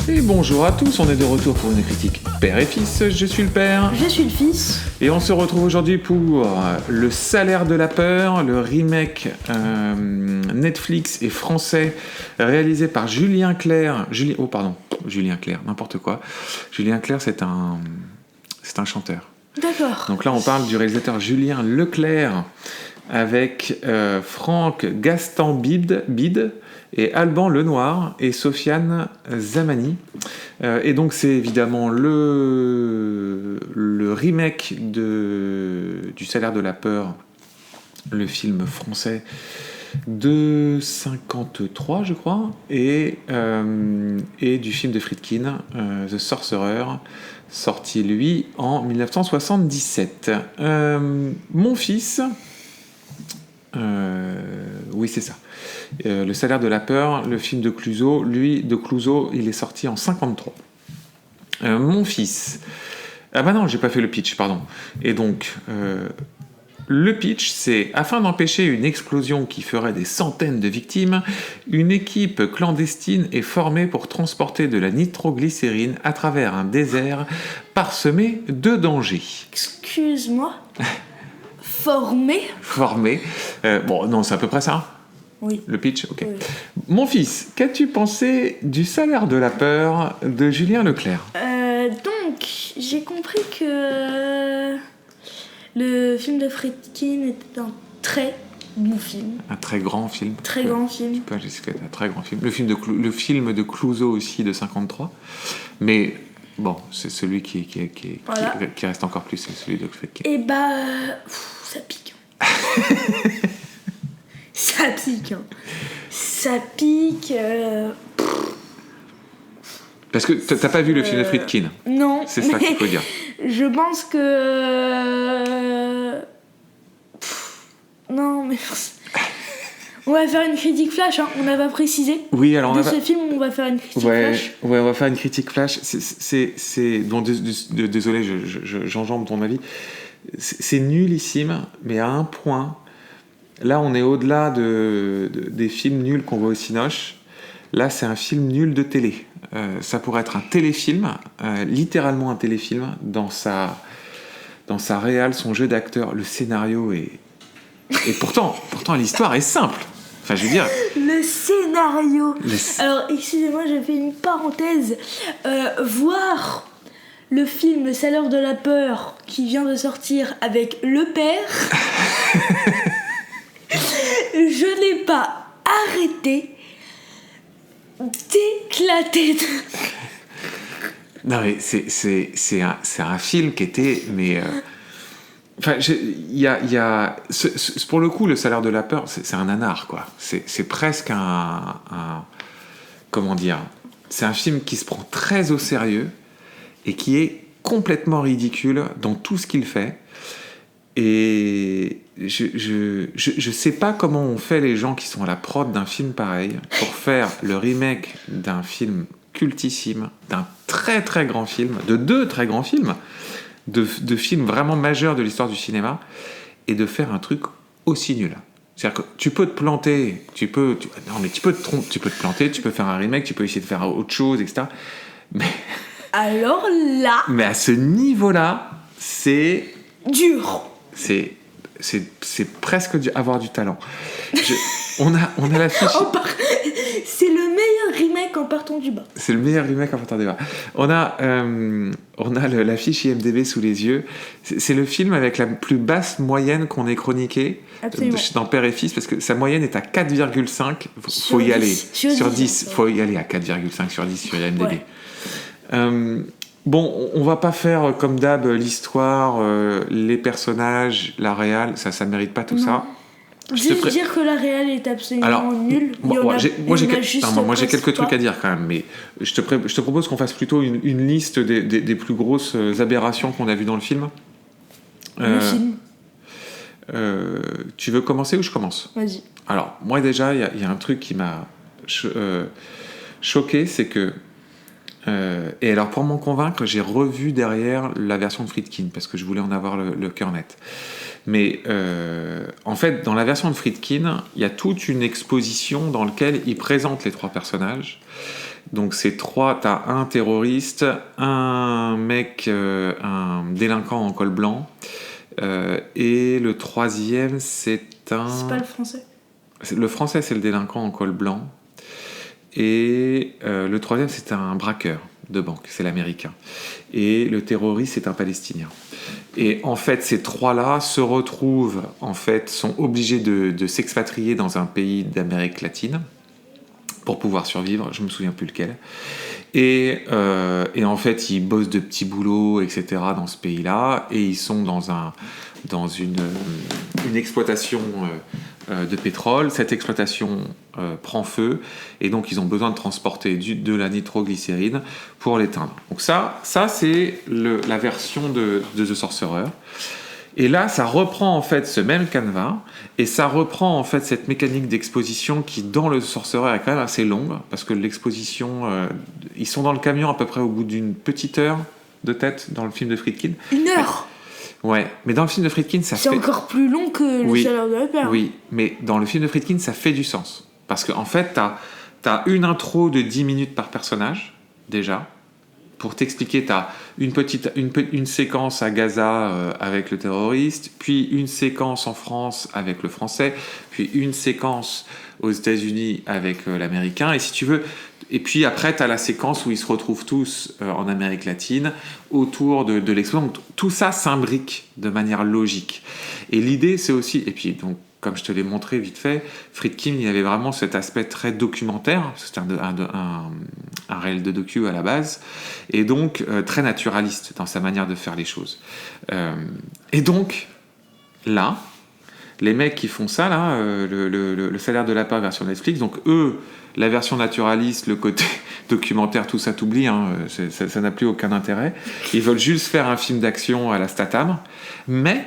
Et bonjour à tous, on est de retour pour une critique père et fils. Je suis le père. Je suis le fils. Et on se retrouve aujourd'hui pour Le Salaire de la peur, le remake Netflix et français réalisé par Julien Clerc. Julien Clerc, n'importe quoi. Julien Clerc, c'est un chanteur. D'accord. Donc là, on parle du réalisateur Julien Leclerc avec Franck Gastambide et Alban Lenoir et Sofiane Zamani. Et donc c'est évidemment le remake du Salaire de la peur, le film français de 53 je crois, et du film de Friedkin, The Sorcerer, sorti lui en 1977. Mon fils... oui, c'est ça. Le Salaire de la peur, le film de Clouzot, il est sorti en 53. Mon fils... Ah bah non, j'ai pas fait le pitch, pardon. Et donc, le pitch, c'est afin d'empêcher une explosion qui ferait des centaines de victimes, une équipe clandestine est formée pour transporter de la nitroglycérine à travers un désert parsemé de dangers. Excuse-moi. Formé. Bon, non, c'est à peu près ça. Oui. Le pitch, ok. Oui. Mon fils, qu'as-tu pensé du Salaire de la peur de Julien Leclerc ? Donc, j'ai compris que le film de Friedkin était un très bon film. Un très grand film. Très grand film. Pas Jessica, un très grand film. Le film de Clouzot aussi, de 53. Mais bon, c'est celui qui reste encore plus, c'est celui de Friedkin. Et ça pique. Ça pique. Ça pique. Parce que t'as pas vu le film de Friedkin. Non. C'est ça qu'il faut dire. Je pense que... Non, mais... On va faire une critique flash, hein. On n'a pas précisé. Oui, alors ce film, on va faire une critique flash. Ouais, on va faire une critique flash. Bon, désolé, j'enjambe ton avis. C'est nullissime, mais à un point. Là, on est au-delà des films nuls qu'on voit au Cinoche. Là, c'est un film nul de télé. Ça pourrait être un téléfilm, littéralement un téléfilm, dans sa réal, son jeu d'acteur, le scénario est... Et pourtant, l'histoire est simple. Enfin, je veux dire... Le scénario. Alors, excusez-moi, je fais une parenthèse. Voir le film Le Salaire de la peur qui vient de sortir avec le père, je n'ai pas arrêté d'éclater. Non, mais c'est un film qui était... Enfin, pour le coup, Le Salaire de la peur, c'est un nanar, quoi. C'est presque un... Comment dire ? C'est un film qui se prend très au sérieux et qui est complètement ridicule dans tout ce qu'il fait. Et je sais pas comment on fait les gens qui sont à la prod d'un film pareil pour faire le remake d'un film cultissime, d'un très très grand film, de deux très grands films, de films vraiment majeurs de l'histoire du cinéma, et de faire un truc aussi nul. C'est-à-dire que tu peux te planter, tu peux te planter, tu peux faire un remake, tu peux essayer de faire autre chose, etc. Mais alors là... Mais à ce niveau-là, c'est... dur. C'est presque avoir du talent. On a l'affiche... C'est le meilleur remake en partant du bas. C'est le meilleur remake en partant du bas. On a l'affiche IMDb sous les yeux. C'est le film avec la plus basse moyenne qu'on ait chroniquée dans Père et Fils, parce que sa moyenne est à 4,5. Faut y aller. Sur 10. Faut y aller à 4,5 sur 10 sur IMDb. Ouais. Bon, on va pas faire comme d'hab l'histoire, les personnages, la réal, ça mérite pas tout ça. Juste dire que la réal est absolument nulle. Moi j'ai quelques trucs à dire quand même, mais je te propose qu'on fasse plutôt une liste des plus grosses aberrations qu'on a vues dans le film. Le film. Tu veux commencer ou je commence ? Vas-y. Alors, moi déjà, il y a un truc qui m'a choqué, c'est que... et alors, pour m'en convaincre, j'ai revu derrière la version de Friedkin, parce que je voulais en avoir le cœur net. Mais en fait, dans la version de Friedkin, il y a toute une exposition dans laquelle il présente les trois personnages. Donc c'est 3, t'as un terroriste, un mec, un délinquant en col blanc, et le troisième c'est un... C'est pas le français. Le français c'est le délinquant en col blanc, et le troisième c'est un braqueur de banque, c'est l'américain. Et le terroriste c'est un palestinien. Et en fait ces 3-là se retrouvent, en fait, sont obligés de s'expatrier dans un pays d'Amérique latine, pour pouvoir survivre, je me souviens plus lequel. Et en fait, ils bossent de petits boulots, etc. dans ce pays-là, et ils sont dans une exploitation de pétrole. Cette exploitation prend feu, et donc ils ont besoin de transporter de la nitroglycérine pour l'éteindre. Donc ça c'est la version de The Sorcerer. Et là, ça reprend en fait ce même canevas, et ça reprend en fait cette mécanique d'exposition qui, dans le Sorcerer, est quand même assez longue, parce que l'exposition, ils sont dans le camion à peu près au bout d'une petite heure de tête dans le film de Friedkin. 1 heure. Ouais, mais dans le film de Friedkin, c'est encore plus long que Le Salaire de la Peur. Oui, mais dans le film de Friedkin, ça fait du sens. Parce qu'en fait, t'as une intro de 10 minutes par personnage, déjà. Pour t'expliquer, tu as une séquence à Gaza avec le terroriste, puis une séquence en France avec le français, puis une séquence aux États-Unis avec l'américain. Et si tu veux, et puis après, tu as la séquence où ils se retrouvent tous en Amérique latine autour de l'explosion. Donc, tout ça s'imbrique de manière logique. Et l'idée, c'est aussi... Et puis, donc, comme je te l'ai montré vite fait, Friedkin, il avait vraiment cet aspect très documentaire, c'était un réel de docu à la base, et donc très naturaliste dans sa manière de faire les choses. Et donc, là, les mecs qui font ça, là, le Salaire de la Peur version Netflix, donc eux, la version naturaliste, le côté documentaire, tout ça t'oublie, hein, ça n'a plus aucun intérêt. Ils veulent juste faire un film d'action à la Statham, mais,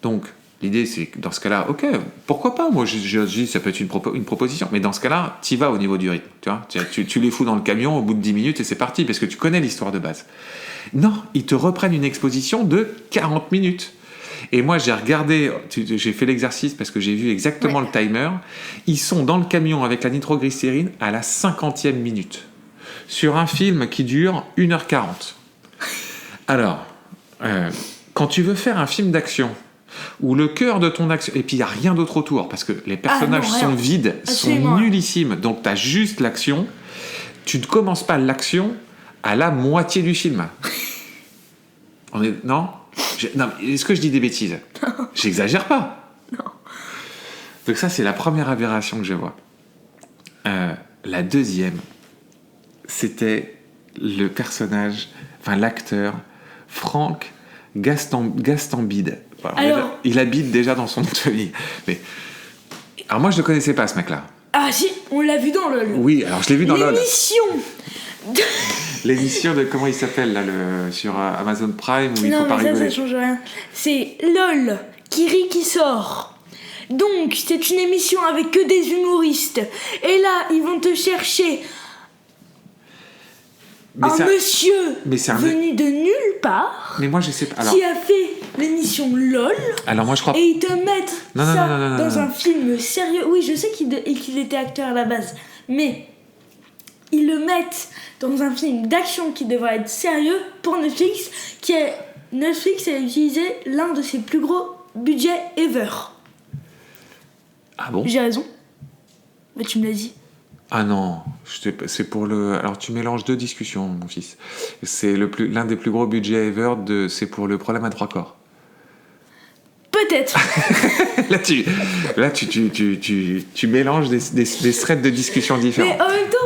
donc, l'idée, c'est que dans ce cas-là, ok, pourquoi pas? Moi, je dis, ça peut être une proposition. Mais dans ce cas-là, t'y vas au niveau du rythme. Tu vois, tu les fous dans le camion au bout de 10 minutes et c'est parti, parce que tu connais l'histoire de base. Non, ils te reprennent une exposition de 40 minutes. Et moi, j'ai regardé, j'ai fait l'exercice parce que j'ai vu exactement le timer. Ils sont dans le camion avec la nitroglycérine à la 50e minute. Sur un film qui dure 1h40. Alors, quand tu veux faire un film d'action, où le cœur de ton action... Et puis, il n'y a rien d'autre autour, parce que les personnages sont vides, sont nullissimes. Donc, tu as juste l'action. Tu ne commences pas l'action à la moitié du film. Non, est-ce que je dis des bêtises? J'exagère pas. Non. Donc ça, c'est la première aberration que je vois. La deuxième, c'était le personnage, enfin l'acteur, Franck Gastambide. Alors, il habite déjà dans son famille. Mais alors moi, je ne connaissais pas ce mec-là. Ah si, on l'a vu dans LOL. Oui, alors je l'ai vu dans LOL. L'émission de comment il s'appelle là, sur Amazon Prime où il faut pas rigoler. Non, mais ça change rien. C'est LOL, qui rit, qui sort. Donc, c'est une émission avec que des humoristes. Et là, ils vont te chercher monsieur venu de nulle part. Mais moi, je sais pas. Alors... Qui a fait l'émission LOL. Alors moi, je crois. Et ils te mettent dans un film sérieux. Oui, je sais qu'il était acteur à la base, mais ils le mettent dans un film d'action qui devrait être sérieux pour Netflix, Netflix a utilisé l'un de ses plus gros budgets ever. Ah bon? J'ai raison. Mais tu me l'as dit. Ah non, c'est pour le... Alors tu mélanges deux discussions, mon fils. C'est l'un des plus gros budgets ever, c'est pour le problème à 3 corps. Peut-être. là, tu mélanges des threads de discussion différents. Mais en même temps,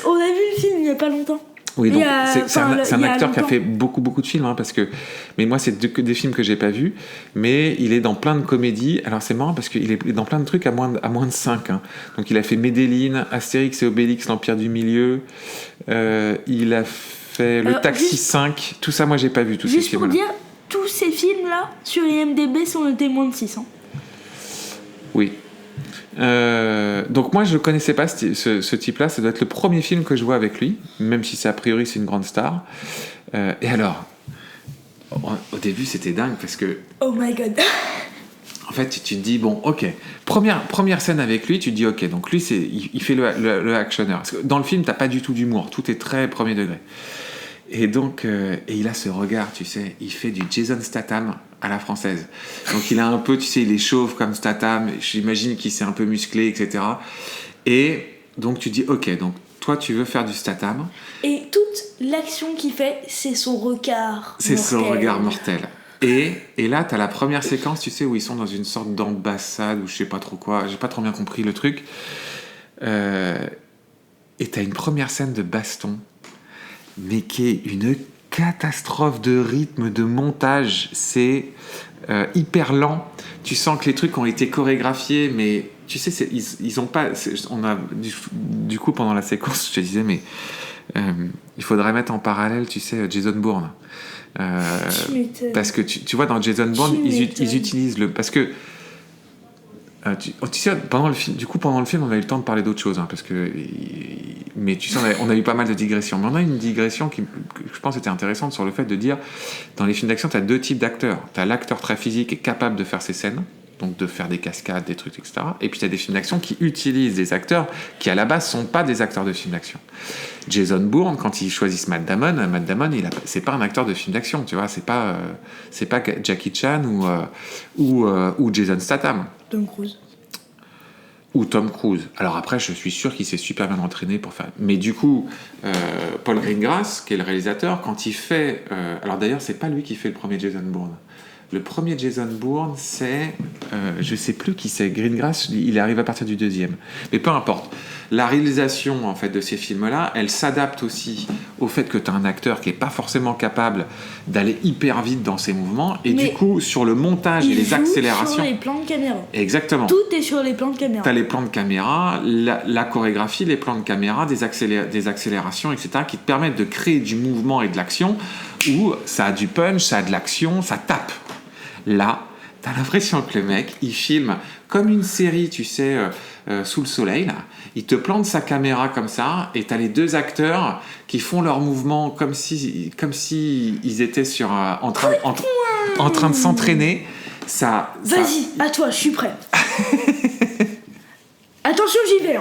on a vu le film il n'y a pas longtemps. Oui, donc c'est un acteur qui a fait beaucoup de films, hein, parce que... Mais moi, c'est que des films que j'ai pas vus, mais il est dans plein de comédies. Alors c'est marrant parce qu'il est dans plein de trucs à moins de 5. Hein. Donc il a fait Medellin, Astérix et Obélix, l'Empire du Milieu. Il a fait Le Taxi 5. Tout ça, moi, j'ai pas vu tous ces films-là. Juste pour dire, tous ces films-là, sur IMDb, sont notés moins de 6. Oui. Donc moi je connaissais pas ce type-là, ça doit être le premier film que je vois avec lui, même si a priori c'est une grande star. Et alors, au début c'était dingue parce que... Oh my god. En fait, tu te dis, bon, ok, première scène avec lui, tu te dis, ok, donc lui, il fait le actionneur. Parce que dans le film, t'as pas du tout d'humour, tout est très premier degré. Et donc, et il a ce regard, tu sais, il fait du Jason Statham à la française. Donc il a un peu, tu sais, il est chauve comme Statham, j'imagine qu'il s'est un peu musclé, etc. Et donc tu dis, ok, donc toi tu veux faire du Statham. Et toute l'action qu'il fait, c'est son regard C'est mortel. son regard mortel. Et là, t'as la première séquence, tu sais, où ils sont dans une sorte d'ambassade, ou je sais pas trop quoi, j'ai pas trop bien compris le truc. Et t'as une première scène de baston, mais qui est une catastrophe de rythme, de montage. C'est hyper lent. Tu sens que les trucs ont été chorégraphiés, mais tu sais, ils ont pas. On a du coup pendant la séquence, je te disais, mais il faudrait mettre en parallèle, tu sais, Jason Bourne. Parce que tu vois, dans Jason Bourne, ils utilisent le. Parce que. Tu sais, pendant le film, on a eu le temps de parler d'autres choses, hein, parce que. Mais tu sais, on a eu pas mal de digressions. Mais on a une digression que je pense était intéressante sur le fait de dire, dans les films d'action, tu as deux types d'acteurs. Tu as l'acteur très physique et capable de faire ses scènes, donc de faire des cascades, des trucs, etc. Et puis tu as des films d'action qui utilisent des acteurs qui, à la base, sont pas des acteurs de films d'action. Jason Bourne, quand ils choisissent Matt Damon, c'est pas un acteur de film d'action, tu vois, c'est pas Jackie Chan ou Jason Statham. Tom Cruise. Ou Tom Cruise. Alors après, je suis sûr qu'il s'est super bien entraîné pour faire. Mais du coup, Paul Greengrass, qui est le réalisateur, quand il fait. Alors d'ailleurs, c'est pas lui qui fait le premier Jason Bourne. Le premier Jason Bourne, c'est. Je sais plus qui c'est. Greengrass, il arrive à partir du deuxième. Mais peu importe. La réalisation, en fait, de ces films-là, elle s'adapte aussi au fait que tu as un acteur qui est pas forcément capable d'aller hyper vite dans ses mouvements. Et du coup, sur le montage et les accélérations. Sur les plans de caméra. Exactement. Tout est sur les plans de caméra. Tu as les plans de caméra, la chorégraphie, les plans de caméra, des accélérations, etc., qui te permettent de créer du mouvement et de l'action où ça a du punch, ça a de l'action, ça tape. Là, t'as l'impression que le mec, il filme comme une série, tu sais, sous le soleil, là. Il te plante sa caméra comme ça, et t'as les deux acteurs qui font leurs mouvements comme si ils étaient en train de s'entraîner. Vas-y, à toi, je suis prêt. Attention, j'y vais.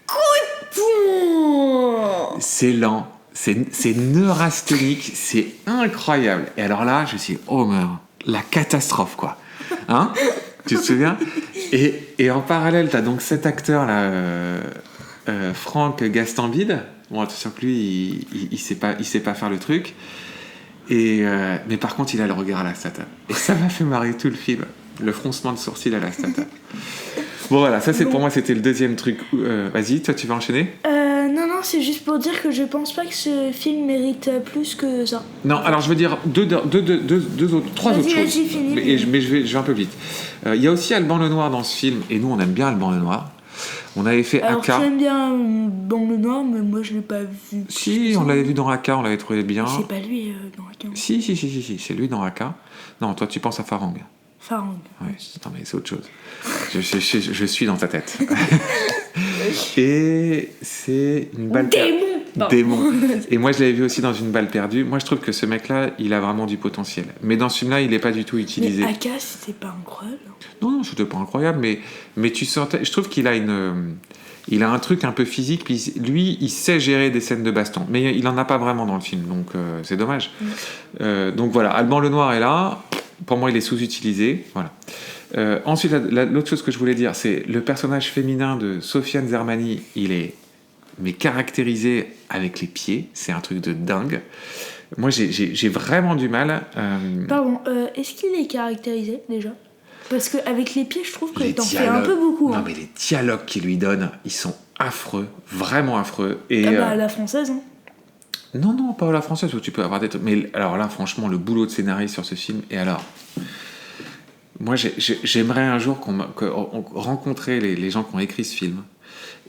Coup de poing. C'est lent, c'est neurasthénique, c'est incroyable. Et alors là, je me suis dit, oh merde, la catastrophe, quoi. Hein? Tu te souviens? Et en parallèle, t'as donc cet acteur-là, Franck Gastambide. Bon, attention que lui, il sait pas faire le truc. Mais par contre, il a le regard à la Statham. Et ça m'a fait marrer tout le film. Le froncement de sourcil à la Statham. Bon, voilà, ça, pour moi, c'était le deuxième truc. Vas-y, toi, tu vas enchaîner? Non, c'est juste pour dire que je pense pas que ce film mérite plus que ça. Non, alors je veux dire trois autres choses. Vas-y, finis. Mais je vais un peu vite. Il y a aussi Alban Lenoir dans ce film, et nous, on aime bien Alban Lenoir. On avait fait Alors, Aka. tu aimes bien Alban Lenoir, mais moi, je l'ai pas vu. Si, on l'avait vu dans Aka, on l'avait trouvé bien. C'est pas lui dans Aka. Si, c'est lui dans Aka. Non, toi, tu penses à Farang. Farang. Ouais, non, mais c'est autre chose. Je suis dans ta tête. Et c'est une balle Démon. Et moi, je l'avais vu aussi dans Une balle perdue. Moi, je trouve que ce mec-là, il a vraiment du potentiel. Mais dans ce film-là, il n'est pas du tout utilisé. Mais Aka, c'était pas incroyable. Non, c'était pas incroyable, mais tu sentais. Je trouve qu'il a il a un truc un peu physique. Puis lui, il sait gérer des scènes de baston, mais il en a pas vraiment dans le film, donc c'est dommage. Donc voilà, Alban Lenoir est là. Pour moi, il est sous-utilisé. Voilà. Ensuite, l'autre chose que je voulais dire, c'est le personnage féminin de Sofiane Zermani. Il est caractérisé avec les pieds. C'est un truc de dingue. Moi, j'ai vraiment du mal. Pardon, est-ce qu'il est caractérisé déjà? Parce qu'avec les pieds, je trouve que t'en fais un peu beaucoup. Non, mais les dialogues qu'il lui donne, ils sont affreux, vraiment affreux. Et, à la française, hein. Non, pas à la française, où tu peux avoir des trucs. Mais alors là, franchement, le boulot de scénariste sur ce film. Et alors, moi, j'aimerais un jour rencontrer les gens qui ont écrit ce film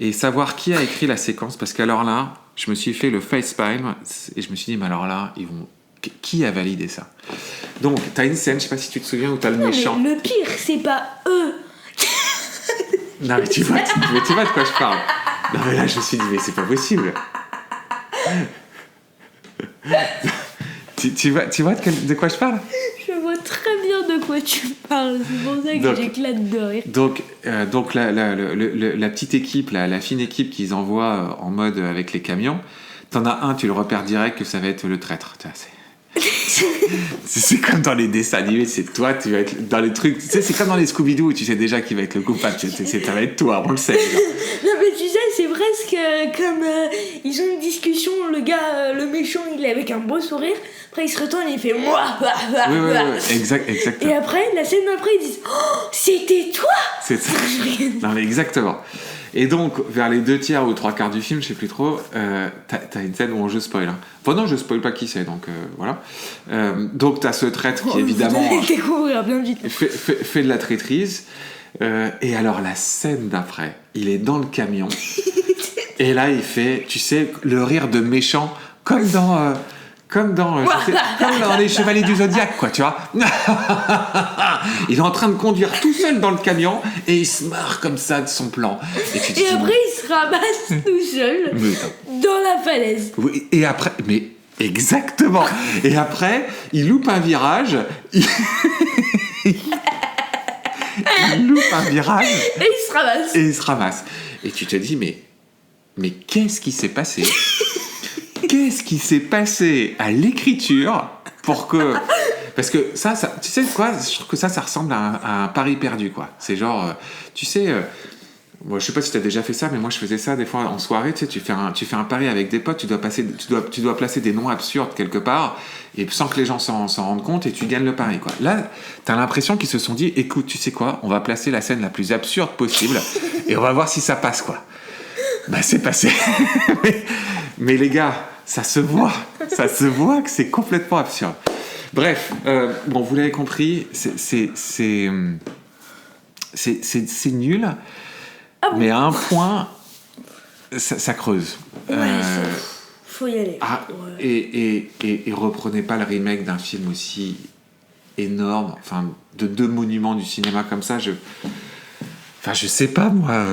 et savoir qui a écrit la séquence. Parce qu'alors là, je me suis fait le facepalm et je me suis dit, mais alors là, qui a validé ça? Donc, t'as une scène, je sais pas si tu te souviens, où t'as le méchant. Mais le pire, c'est pas eux. Non, mais tu vois de quoi je parle. Non, mais là, je me suis dit, mais c'est pas possible. tu vois de quoi je parle? Je vois très bien de quoi tu parles. C'est pour ça que j'éclate de rire. Donc la petite équipe, la fine équipe qu'ils envoient en mode avec les camions, t'en as un, tu le repères direct que ça va être le traître. C'est comme dans les dessins animés, c'est toi, tu vas être dans les trucs. Tu sais, c'est comme dans les Scooby-Doo où tu sais déjà qui va être le coupable. Ça va être toi, on le sait. Non, mais tu sais, c'est presque comme ils ont une discussion, le gars, le méchant, il est avec un beau sourire. Après, il se retourne et il fait moi. Oui, exactement. Et après, la scène d'après, ils disent oh, c'était toi. C'est ça. Non, mais exactement. Et donc, vers les 2/3 ou 3/4 du film, je sais plus trop, t'as une scène où je spoil. Hein. Enfin non, je spoil pas qui c'est, donc voilà. Donc t'as ce traître qui évidemment découvrir bien vite. fait de la traîtrise. Et alors la scène d'après, il est dans le camion. Et là, il fait, tu sais, le rire de méchant, comme dans les Chevaliers du Zodiaque, quoi, tu vois. Il est en train de conduire tout seul dans le camion et il se marre comme ça de son plan. Et après, il se ramasse tout seul dans la falaise. Oui, et après, mais exactement. Et après, il loupe un virage. Il loupe un virage. Et il se ramasse. Et tu te dis, mais qu'est-ce qui s'est passé ? Qu'est-ce qui s'est passé à l'écriture pour que... Parce que ça tu sais quoi, je trouve que ça ressemble à un pari perdu, quoi. C'est genre, tu sais... Moi, je sais pas si tu as déjà fait ça, mais moi je faisais ça des fois en soirée. Tu sais, tu fais un pari avec des potes, tu dois placer des noms absurdes quelque part, et sans que les gens s'en rendent compte, et tu gagnes le pari, quoi. Là, t'as l'impression qu'ils se sont dit, écoute, tu sais quoi, on va placer la scène la plus absurde possible, et on va voir si ça passe, quoi. Bah, c'est passé. mais les gars, ça se voit que c'est complètement absurde. Bref, bon, vous l'avez compris, c'est nul. Ah bon. Mais à un point, ça creuse. Ouais, faut y aller. Ouais. Et reprenez pas le remake d'un film aussi énorme, enfin, de 2 monuments du cinéma comme ça. Je sais pas, moi.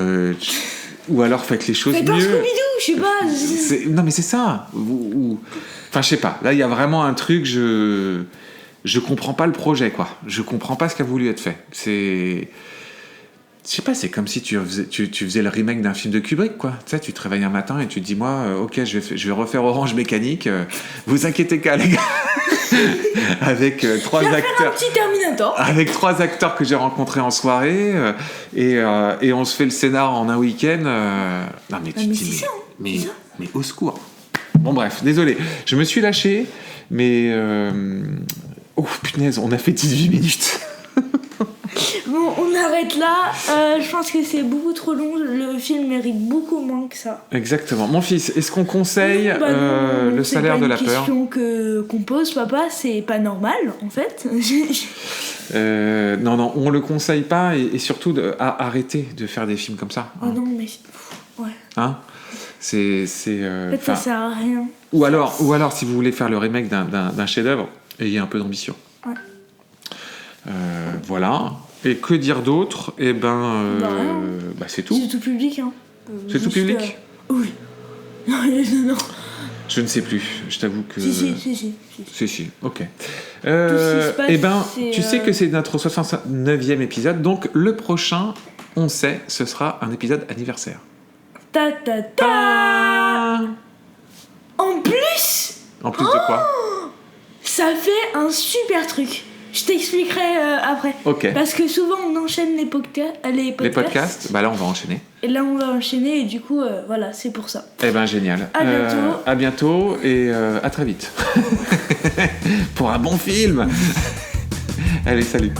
Ou alors faites les choses mieux. Faites un Scooby-Doo, je sais pas. Non, mais c'est ça. Enfin, je sais pas. Là, il y a vraiment un truc, je comprends pas le projet, quoi. Je comprends pas ce qui a voulu être fait. Je sais pas, c'est comme si tu faisais le remake d'un film de Kubrick, quoi. Tu sais, tu te réveilles un matin et tu te dis, moi, ok, je vais refaire Orange Mécanique. Vous inquiétez pas, les gars. Avec 3 acteurs. Faire un petit Terminator. Avec 3 acteurs que j'ai rencontrés en soirée. Et on se fait le scénar en un week-end. Non, mais tu te dis, mais au secours. Bon, bref, désolé. Je me suis lâché, mais... Oh, punaise, on a fait 18 minutes. Bon, on arrête là. Je pense que c'est beaucoup trop long. Le film mérite beaucoup moins que ça. Exactement. Mon fils, est-ce qu'on conseille Le salaire de la peur ? C'est une question qu'on pose, papa. C'est pas normal, en fait. Non, on le conseille pas. Et surtout, arrêter de faire des films comme ça. Oh non, mais... Ouais. Hein ? En fait, ça sert à rien. Ou alors, si vous voulez faire le remake d'un chef-d'œuvre, ayez un peu d'ambition. Ouais. Voilà. Et que dire d'autre ? Eh ben, c'est tout. C'est tout public, hein. C'est tout public ? Oui. Non. Je ne sais plus. Je t'avoue que. Si. Ok. Eh ben, tu sais que c'est notre 69e épisode, donc le prochain, on sait, ce sera un épisode anniversaire. Ta. En plus de quoi ? Ça fait un super truc. Je t'expliquerai après. Ok. Parce que souvent on enchaîne les podcasts. Les podcasts ? Bah là on va enchaîner. Et là on va enchaîner et du coup voilà, c'est pour ça. Eh ben génial. À bientôt et à très vite. Pour un bon film. Allez, salut.